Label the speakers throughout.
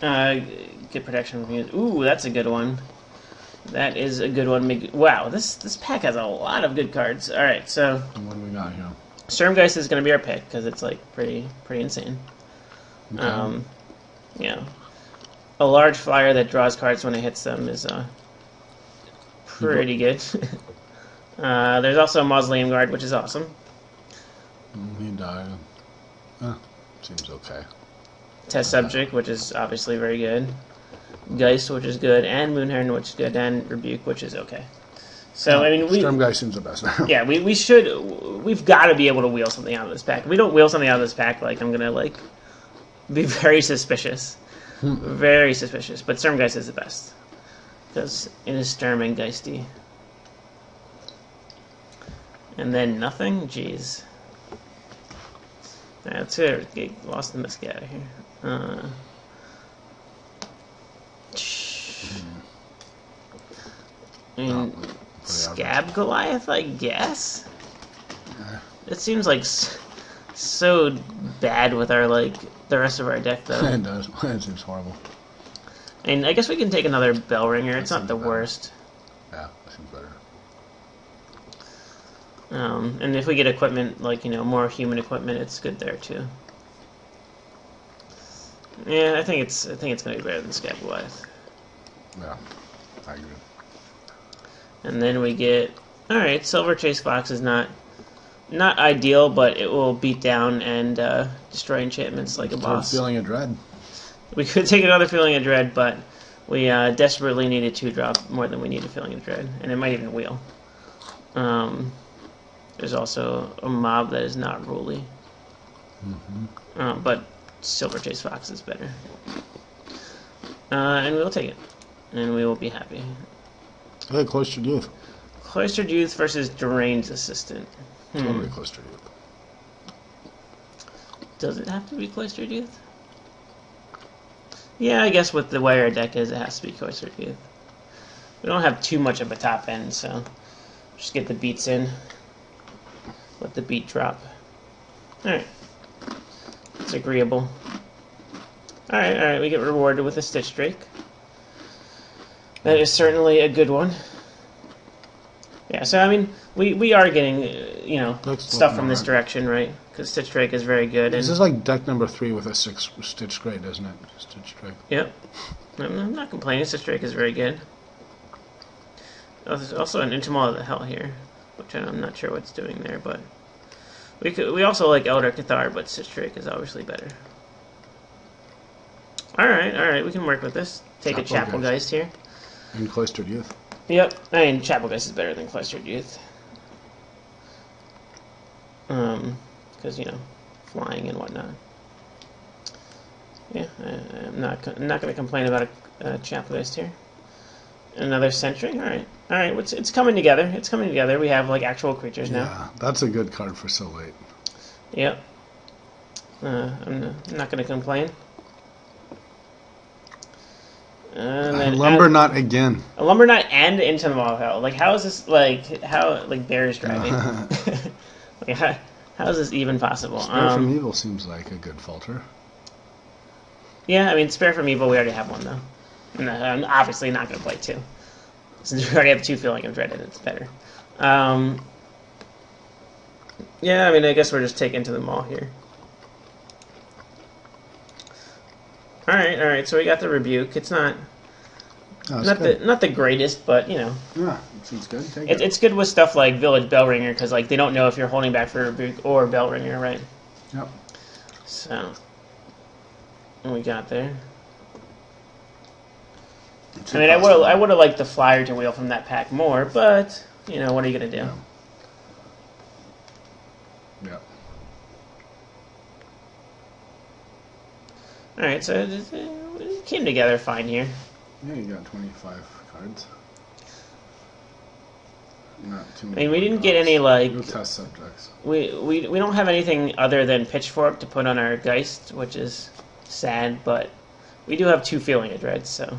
Speaker 1: Get protection from you. Ooh, that's a good one. That is a good one. Wow, this pack has a lot of good cards. All right, so
Speaker 2: What do we got here?
Speaker 1: Sturmgeist is going to be our pick because it's like pretty insane.
Speaker 2: Okay.
Speaker 1: You know, a large flyer that draws cards when it hits them is pretty good. There's also a Mausoleum Guard, which is awesome.
Speaker 2: He died. Seems okay.
Speaker 1: Test Subject, which is obviously very good. Geist, which is good, and Moonhorn, which is good, and Rebuke, which is okay. So I mean,
Speaker 2: Sturmgeist seems the best.
Speaker 1: yeah, we've got to be able to wheel something out of this pack. If we don't wheel something out of this pack, like I'm gonna like be very suspicious, very suspicious. But Sturmgeist is the best because it is Sturm and Geisty, and then nothing. Jeez, that's it. Get lost in this guy out of here. I mean, Scab Goliath, I guess. It seems like so bad with our like the rest of our deck, though.
Speaker 2: It does. It seems horrible.
Speaker 1: I mean, I guess we can take another Bellringer. It's not the worst.
Speaker 2: Yeah, it seems better.
Speaker 1: And if we get equipment, like more human equipment, it's good there too. Yeah, I think it's gonna be better than Scab Goliath.
Speaker 2: Yeah, I agree.
Speaker 1: And then we get alright, Silver Chase Fox is not ideal, but it will beat down and destroy enchantments like a boss.
Speaker 2: Feeling of Dread.
Speaker 1: We could take another Feeling of Dread, but we desperately need a 2-drop more than we need a Feeling of Dread, and it might even wheel. There's also a mob that is not Ruly. But Silver Chase Fox is better. And we'll take it. And we will be happy.
Speaker 2: Hey, Cloistered Youth.
Speaker 1: Cloistered Youth versus Deranged Assistant.
Speaker 2: Totally Cloistered Youth.
Speaker 1: Does it have to be Cloistered Youth? Yeah, I guess with the way our deck is, it has to be Cloistered Youth. We don't have too much of a top end, so just get the beats in. Let the beat drop. Alright. It's agreeable. Alright, we get rewarded with a Stitch Drake. That is certainly a good one. Yeah, so I mean, we are getting, stuff from this direction, right? Because Stitch Drake is very good.
Speaker 2: This is like deck number 3 with a 6 Stitch Drake, isn't it? Stitch Drake.
Speaker 1: Yep. I'm not complaining. Stitch Drake is very good. Oh, there's also an Intimate of the Hell here, which I'm not sure what's doing there, but we also like Elder Cathar, but Stitch Drake is obviously better. Alright, we can work with this. Take a Chapelgeist here.
Speaker 2: And Cloistered Youth.
Speaker 1: Yep, I mean, Chapelgeist is better than Cloistered Youth. Because, flying and whatnot. Yeah, I'm not going to complain about a Chapelgeist here. Another Sentry? Alright, it's coming together. It's coming together. We have, like, actual creatures now.
Speaker 2: Yeah, that's a good card for so late.
Speaker 1: Yep. I'm not going to complain. And
Speaker 2: Lumber Knot again.
Speaker 1: A Lumber Knot and Into the Maw of Hell. Like, how is this, Bears driving? Like, how is this even possible?
Speaker 2: Spare from Evil seems like a good falter.
Speaker 1: Yeah, I mean, Spare from Evil, we already have one, though. And I'm obviously not going to play 2. Since we already have 2 Feeling of Dread, and it's better. Yeah, I mean, I guess we're just taking To the Maw here. Alright, so we got the Rebuke. It's not the greatest, but,
Speaker 2: Yeah, it seems good.
Speaker 1: It's good with stuff like Village Bellringer, because, like, they don't know if you're holding back for Rebuke or Bellringer, right?
Speaker 2: Yep.
Speaker 1: So, what we got there? I mean, I would have liked the Flyer to wheel from that pack more, but, what are you going to do?
Speaker 2: Yeah.
Speaker 1: Alright, so it came together fine here.
Speaker 2: Yeah, you got 25 cards. Not too many.
Speaker 1: I mean, we didn't get any, like...
Speaker 2: No test subjects.
Speaker 1: We don't have anything other than Pitchfork to put on our Geist, which is sad, but we do have 2 Feeling of Dread, so...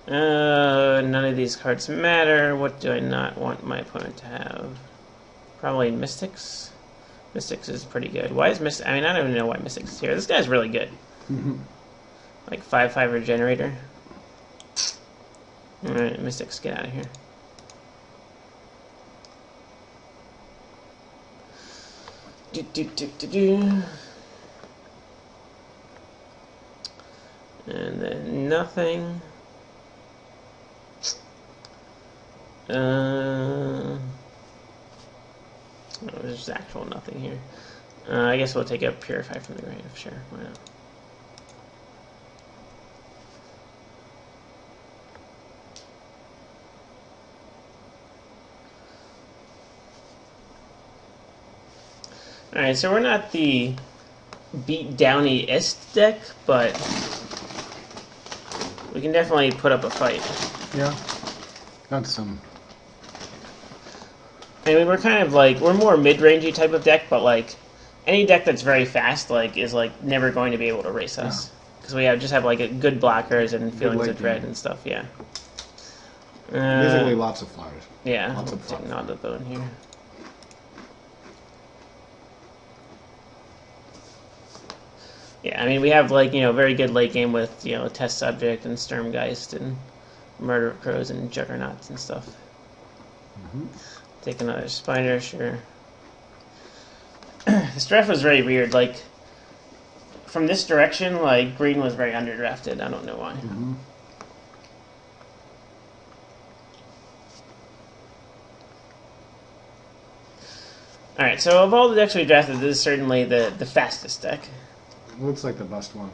Speaker 1: none of these cards matter. What do I not want my opponent to have? Probably Mystics. Mystics is pretty good. Why is Mystic? I mean, I don't even know why Mystics is here. This guy's really good. Like 5/5 Regenerator. Alright, Mystics, get out of here. And then nothing. Oh, there's actual nothing here. I guess we'll take a Purify from the grave, sure, why not? Alright, so we're not the beat downy-est deck, but we can definitely put up a fight.
Speaker 2: Yeah. Got some.
Speaker 1: I mean, we're kind of like, we're more mid-rangey type of deck, but like, any deck that's very fast, like, is like never going to be able to race us. Because we just have like a good blockers and feelings of dread and stuff, yeah.
Speaker 2: Basically lots of flyers.
Speaker 1: Yeah,
Speaker 2: Lots of
Speaker 1: take Nod the Bone here. Yeah, I mean, we have, like, you know, very good late game with, you know, Test Subject and Sturmgeist and Murder of Crows and Juggernauts and stuff. Take another Spider, sure. This draft was very weird. Like, from this direction, like, green was very underdrafted. I don't know why. Alright, so of all the decks we drafted, this is certainly the fastest deck.
Speaker 2: Looks like the best one.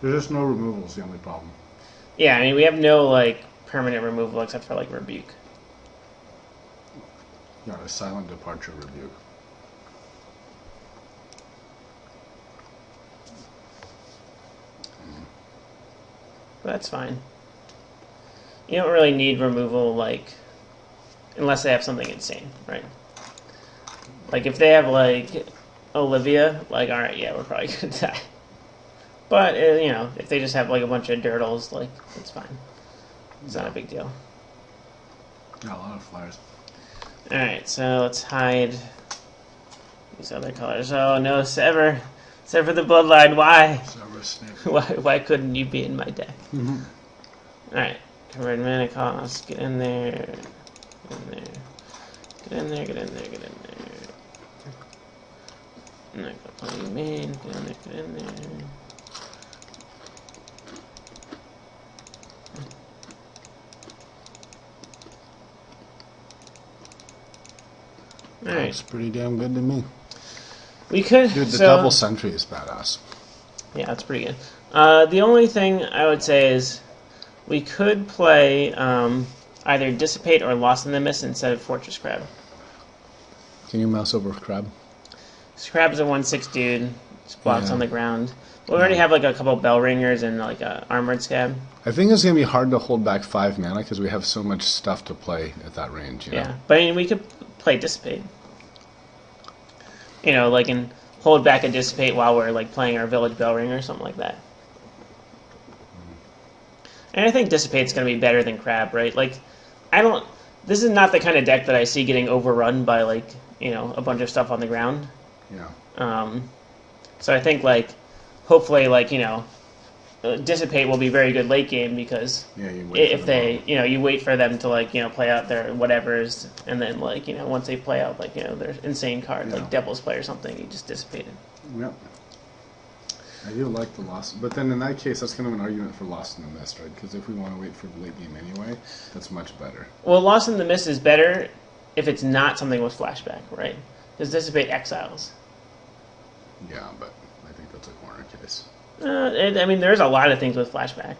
Speaker 2: There's just no removals, the only problem.
Speaker 1: Yeah, I mean, we have no, like, permanent removal except for, like, Rebuke.
Speaker 2: Got a Silent Departure Rebuke.
Speaker 1: But that's fine. You don't really need removal, like, unless they have something insane, right? Like, if they have, like, Olivia, like, alright, yeah, we're probably gonna die. But, you know, if they just have, like, a bunch of Dirtles, like, it's fine. It's not a big deal.
Speaker 2: Got a lot of flyers.
Speaker 1: Alright, so let's hide these other colors. Oh, no, Sever. Sever the Bloodline, why?
Speaker 2: Sever Snake.
Speaker 1: Why couldn't you be in my deck? Alright, convert mana cost, get in there. Get in there. Get in there, get in there, get in there. I'm not gonna play main. Get in there, get in there. Alright.
Speaker 2: Looks pretty damn good to me.
Speaker 1: We could.
Speaker 2: Dude, the double sentry is badass.
Speaker 1: Yeah, that's pretty good. The only thing I would say is we could play either Dissipate or Lost in the Mist instead of Fortress Crab.
Speaker 2: Can you mouse over Crab?
Speaker 1: Crab's a 1/6 dude. Just blocks on the ground. We already have like a couple Bell Ringers and like a Armored Scab.
Speaker 2: I think it's going to be hard to hold back 5 mana because we have so much stuff to play at that range. You know?
Speaker 1: But I mean, we could play Dissipate. You know, like, and hold back a Dissipate while we're like playing our Village Bell Ringer or something like that. And I think Dissipate's going to be better than Crab, right? Like, this is not the kind of deck that I see getting overrun by, like, you know, a bunch of stuff on the ground.
Speaker 2: Yeah.
Speaker 1: So I think, like, hopefully, like, you know, Dissipate will be very good late game because if they, you know, you wait for them to, like, you know, play out their whatevers, and then, like, you know, once they play out, like, you know, their insane card, like Devil's Play or something, you just dissipate it.
Speaker 2: Yep. I do like the Lost, but then in that case, that's kind of an argument for Lost in the Mist, right? Because if we want to wait for the late game anyway, that's much better.
Speaker 1: Well, Lost in the Mist is better if it's not something with flashback, right? Because Dissipate exiles.
Speaker 2: Yeah, but I think that's a corner case.
Speaker 1: I mean, there's a lot of things with flashback.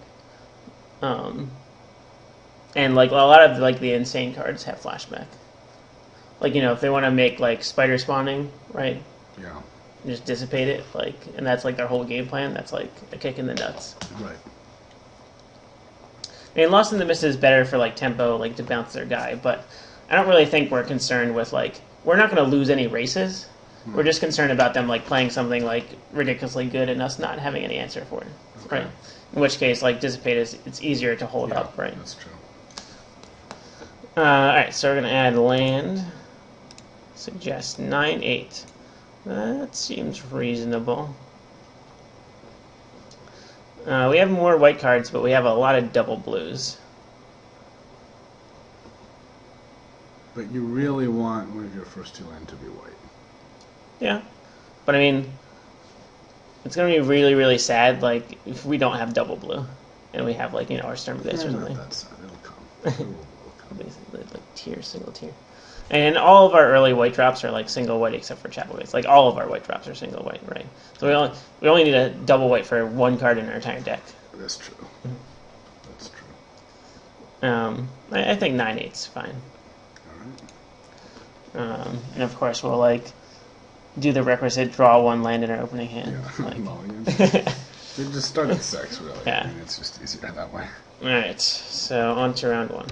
Speaker 1: And, like, a lot of, like, the insane cards have flashback. Like, you know, if they want to make, like, spider spawning, right?
Speaker 2: Yeah.
Speaker 1: Just dissipate it, like, and that's, like, their whole game plan. That's, like, a kick in the nuts.
Speaker 2: Right.
Speaker 1: I mean, Lost in the Mist is better for, like, tempo, like, to bounce their guy, but I don't really think we're concerned with, like, we're not going to lose any races. We're just concerned about them, like, playing something, like, ridiculously good and us not having any answer for it, right? In which case, like, Dissipate it's easier to hold up, right?
Speaker 2: That's true.
Speaker 1: Alright, so we're going to add land. Suggest 9/8. That seems reasonable. We have more white cards, but we have a lot of double blues.
Speaker 2: But you really want one of your first 2 land to be white.
Speaker 1: Yeah. But I mean, it's going to be really, really sad, like, if we don't have double blue. And we have, like, you know, our Storm Blades or
Speaker 2: Not
Speaker 1: something.
Speaker 2: that sad. It'll come. It'll come.
Speaker 1: Basically, like, tier, single tier. And all of our early white drops are, like, single white except for Chapel Gates. Like, all of our white drops are single white, right? So we only need a double white for 1 card in our entire deck.
Speaker 2: That's true. That's true.
Speaker 1: I think 9/8's fine.
Speaker 2: Alright.
Speaker 1: And of course, we'll, like, do the requisite draw 1 land in our opening hand.
Speaker 2: Yeah.
Speaker 1: Like,
Speaker 2: Mulligan. You just start at 6, really.
Speaker 1: Yeah.
Speaker 2: I mean, it's just easier that way.
Speaker 1: Alright, so on to round 1.